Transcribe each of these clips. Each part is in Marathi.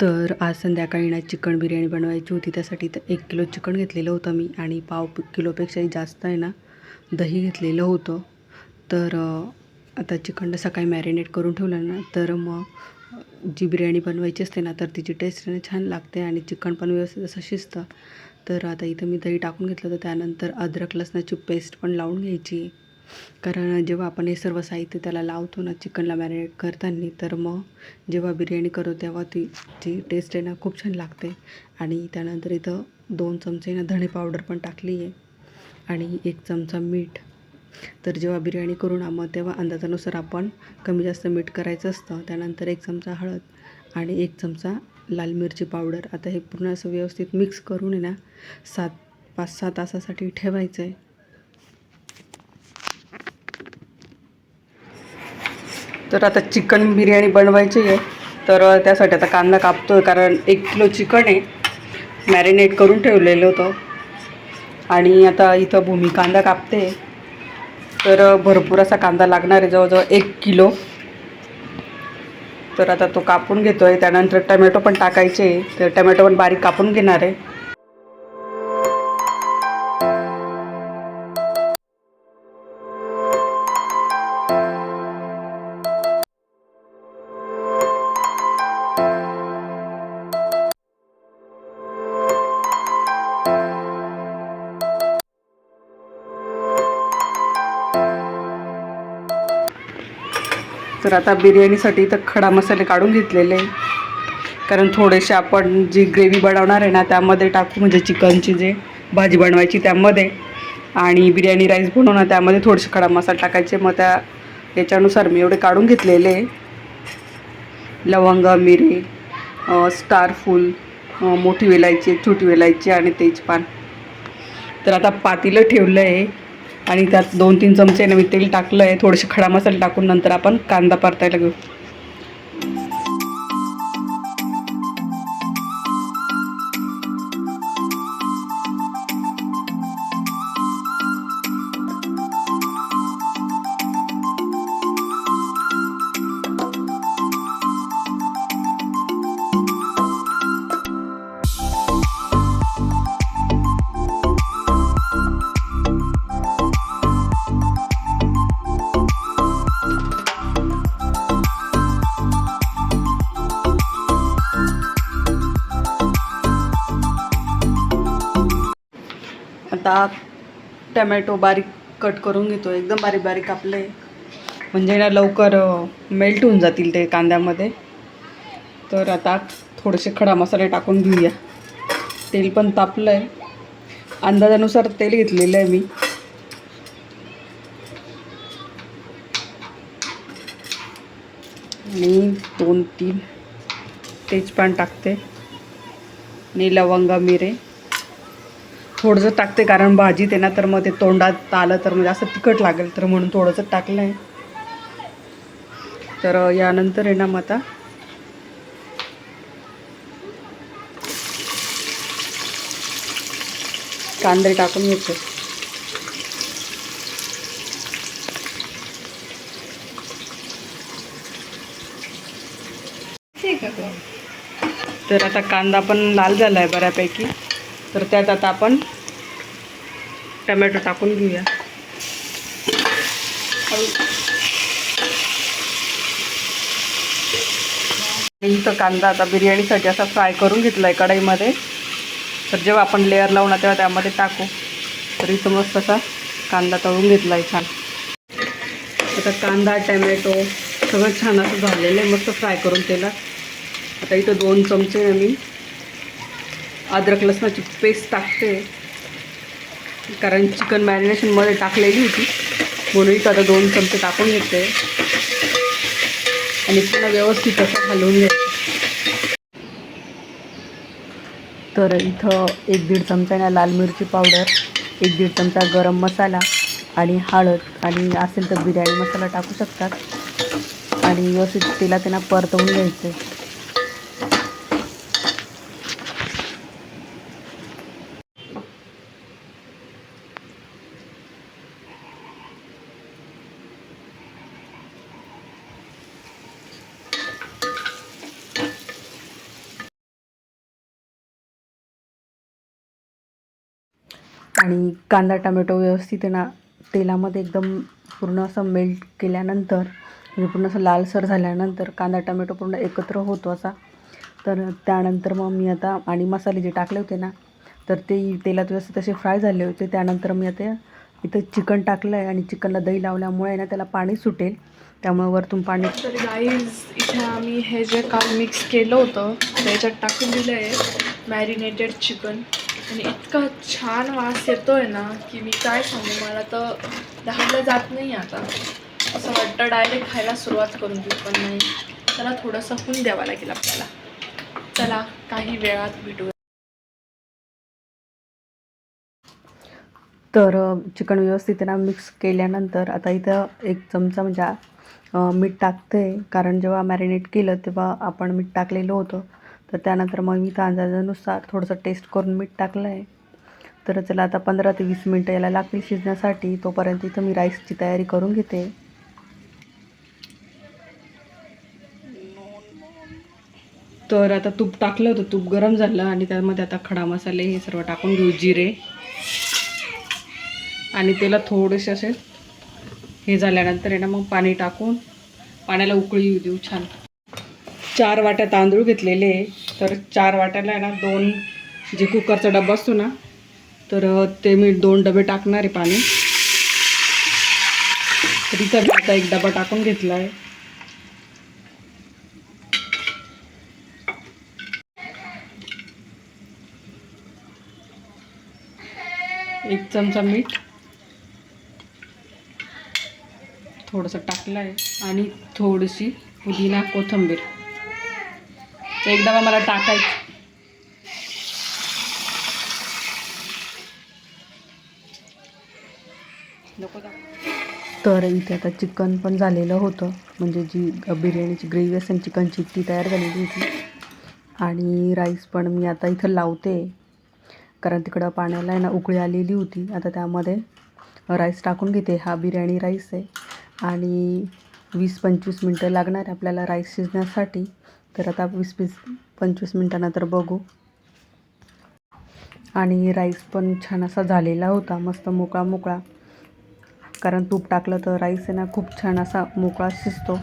तर आज संध्याकाळी ना चिकन बिर्याणी बनवायची होती. त्यासाठी तर 1 किलो चिकन घेतलेलं होतं मी आणि पाव किलोपेक्षाही जास्त आहे ना दही घेतलेलं होतं. तर आता चिकनला सकाळी मॅरिनेट करून ठेवलं ना तर मग जी बिर्याणी बनवायची असते ना तर तिची टेस्ट ना छान लागते आणि चिकन पण व्यवस्थित असं शिजतं. तर आता इथं मी दही टाकून घेतलं होतं. त्यानंतर अद्रक लसणाची पेस्ट पण लावून घ्यायची. कारण जेव्हा आपण हे सर्व साहित्य त्याला लावतो ना चिकनला मॅरिनेट करताना तर मग जेव्हा बिर्याणी करतो तेव्हा जी टेस्ट आहे ना खूप छान लागते. आणि त्यानंतर इथं 2 चमचे ना धणे पावडर पण टाकली आहे आणि 1 चमचा मीठ. तर जेव्हा बिर्याणी करू ना मग तेव्हा अंदाजानुसार आपण कमी जास्त मीठ करायचं असतं. त्यानंतर 1 चमचा हळद आणि 1 चमचा लाल मिरची पावडर. आता हे पूर्ण असं व्यवस्थित मिक्स करून आहे ना 5-6 तासासाठी ठेवायचं आहे. तर आता चिकन बिर्याणी बनवायची आहे. तर त्यासाठी आता कांदा कापतो आहे, कारण 1 किलो चिकन आहे, मॅरिनेट करून ठेवलेलं होतं. आणि आता इथं भूमी कांदा कापते. तर भरपूर असा कांदा लागणार आहे, जवळजवळ 1 किलो. तर आता तो कापून घेतो आहे. त्यानंतर टमॅटो पण टाकायचे, तर टमॅटो पण बारीक कापून घेणार आहे. तर आता बिर्याणीसाठी तर खडा मसाले काढून घेतलेले, कारण थोडेसे आपण जी ग्रेव्ही बनवणार आहे ना त्यामध्ये टाकू, म्हणजे चिकनची जे भाजी बनवायची त्यामध्ये, आणि बिर्याणी राईस बनवणार त्यामध्ये थोडेसे खडा मसाले टाकायचे. मग याच्यानुसार मी एवढे काढून घेतलेले. लवंग, मिरी, स्टारफूल, मोठी वेलायची, छोटी वेलायची आणि तेजपान. तर आता पातेलं ठेवलं आहे आणि त्यात 2-3 चमचे मी तेल टाकलं आहे. थोडेसे खडा मसाले टाकून नंतर आपण कांदा परतायला घेऊ. आता टमॅटो बारीक कट करून घेतो, एकदम बारीक बारीक कापले, म्हणजे ना लवकर मेल्ट होऊन जातील ते कांद्यामध्ये. तर आता थोडेसे खडा मसाले टाकून घेऊया. तेल पण तापलं आहे, अंदाजानुसार तेल घेतलेलं आहे मी. आणि 2-3 तेजपान टाकते आणि लवंग, मिरे थोडंसं टाकते, कारण भाजीत आहे ना तर मग ते तोंडात आलं तर म्हणजे असं तिखट लागेल, तर म्हणून थोडंसं टाकलं आहे. तर यानंतर आहे ना मग आता कांदे टाकून घेते. तर आता कांदा पण लाल झाला आहे बऱ्यापैकी. तर त्यात आता आपण टमॅटो टाकून घेऊया. इथं कांदा आता बिर्याणीसाठी असा फ्राय करून घेतला आहे कढईमध्ये. तर जेव्हा आपण लेअर लावू ना तेव्हा त्यामध्ये टाकू. तर इथं मस्त असा कांदा तळून घेतला आहे छान. आता कांदा टमॅटो सगळं छान असं झालेलं आहे, मस्त फ्राय करून तेलात. आता इथं 2 चमचे मी अद्रक लसणाची पेस्ट टाकते, कारण चिकन मॅरिनेशनमध्ये टाकलेली होती म्हणून इथं आता 2 चमचे टाकून घेते आणि पुन्हा व्यवस्थित असं हलवून घ्यायचं. तर इथं 1-1.5 चमचा लाल मिरची पावडर, 1-1.5 चमचा गरम मसाला आणि हळद, आणि असेल तर बिर्याणी मसाला टाकू शकतात. आणि व्यवस्थित तेलात त्यांना परतवून घ्यायचं. आणि कांदा टोमॅटो व्यवस्थित आहे ना तेलामध्ये एकदम पूर्ण असं मेल्ट केल्यानंतर म्हणजे पूर्ण असं लालसर झाल्यानंतर कांदा टोमॅटो पूर्ण एकत्र होतो असा. तर त्यानंतर मग मी आता आणि मसाले जे टाकले होते ना तर ते तेलात व्यवस्थित असे फ्राय झाले होते. त्यानंतर मी आता इथं चिकन टाकलं आहे आणि चिकनला दही लावल्यामुळे ना त्याला पाणी सुटेल, त्यामुळे वरतून पाणी. तर गाईज इथे आम्ही हे जे काल मिक्स केलं होतं त्याच्यात टाकून दिलं आहे मॅरिनेटेड चिकन आणि इतका छान वास येतो आहे ना की मी काय सांगू, मला तर दहाला जात नाही आता. असं वाटतं डायरेक्ट खायला सुरुवात करून देऊ, पण नाही, त्याला थोडंसं होऊन द्यावं लागेल आपल्याला. चला काही वेळात भेटूया. तर चिकन व्यवस्थित ना मिक्स केल्यानंतर आता इथं 1 चमचा म्हणजे मीठ टाकते, कारण जेव्हा मॅरिनेट केलं तेव्हा आपण मीठ टाकलेलं होतं. तर त्यानंतर मग मी इथं अंदाजानुसार थोडंसं टेस्ट करून मीठ टाकलं आहे. तर चला आता 15 ते 20 मिनटं याला लागतील शिजण्यासाठी. तोपर्यंत इथं मी राईसची तयारी करून घेते. तर आता तूप टाकलं होतं, तूप गरम झालं आणि त्यामध्ये आता खडा मसाले हे सर्व टाकून घेऊ, जिरे आणि त्याला थोडेसे असे हे झाल्यानंतर आहे ना मग पाणी टाकून पाण्याला उकळी येऊ देऊ छान. 4 वाट्या तांदूळ घेतलेले, तर 4 वाट्याला आहे ना 2 जे कुकरचा डबा असतो ना तर ते मी 2 डबे टाकणार आहे पाणी. तर इथं आता 1 डबा टाकून घेतला आहे. एक चमचा मीठ थोडंसं टाकलं आहे आणि थोडीशी पुदिना कोथिंबीर. एक डबा मला टाकायचं. तर इथे आता चिकन पण झालेलं होतं, म्हणजे जी बिर्याणीची ग्रेव्ही असेल चिकनची ती तयार झालेली होती. आणि राईस पण मी आता इथं लावते, कारण तिकडं पाण्याला आहे ना उकळी आलेली होती. आता त्यामध्ये राईस टाकून घेते. हा बिर्याणी राईस आहे आणि 20-25 मिनटं लागणार आहे आपल्याला राईस शिजण्यासाठी. तर आता 20-25 मिनटानंतर बघू. आणि राईस पण छान असा झालेला होता, मस्त मोकळा मोकळा, कारण तूप टाकलं तर राईस आहे ना खूप छान असा मोकळा शिजतो.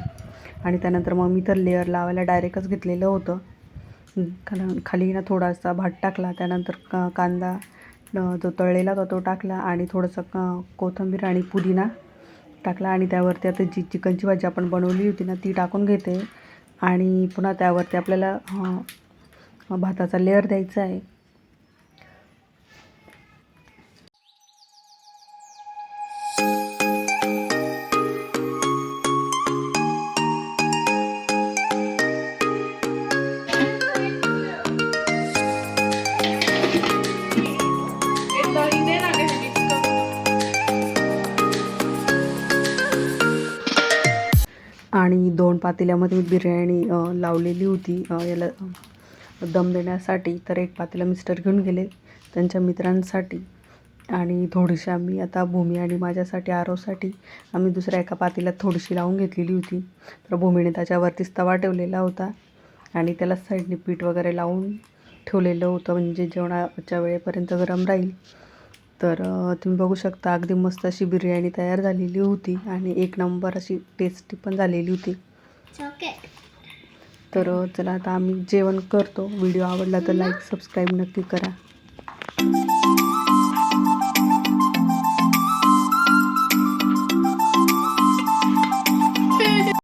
आणि त्यानंतर मग मी तर लेअर लावायला डायरेक्टच घेतलेलं होतं, कारण खाली ना थोडासा भात टाकला, त्यानंतर कांदा जो तळलेला होता तो टाकला आणि थोडंसं कोथिंबीर आणि पुदिना टाकला आणि त्यावरती आता जी चिकनची भाजी आपण बनवली होती ना ती टाकून घेते आणि पुन्हा त्यावरती आपल्याला भाताचा लेअर द्यायचा आहे. आणि 2 पातेल्यामध्ये बिर्याणी लावलेली होती याला दम देण्यासाठी. तर 1 पातेलं मिस्टर घेऊन गेले त्यांच्या मित्रांसाठी आणि थोडीशी आम्ही आता भूमी आणि माझ्यासाठी आरोसाठी आम्ही दुसऱ्या एका पातेल्यात थोडीशी लावून घेतलेली होती. तर भूमीने त्याच्यावरतीच तवा ठेवलेला होता आणि त्याला साईडने पीठ वगैरे लावून ठेवलेलं होतं, म्हणजे जेवणाच्या वेळेपर्यंत गरम राहील. तर तुम्ही बघू शकता अगदी मस्त अशी बिर्याणी तयार झालेली होती आणि 1 नंबर अशी टेस्टी पण झालेली होती. तर चला आता आम्ही जेवण करतो. व्हिडिओ आवडला तर लाईक सबस्क्राईब नक्की करा.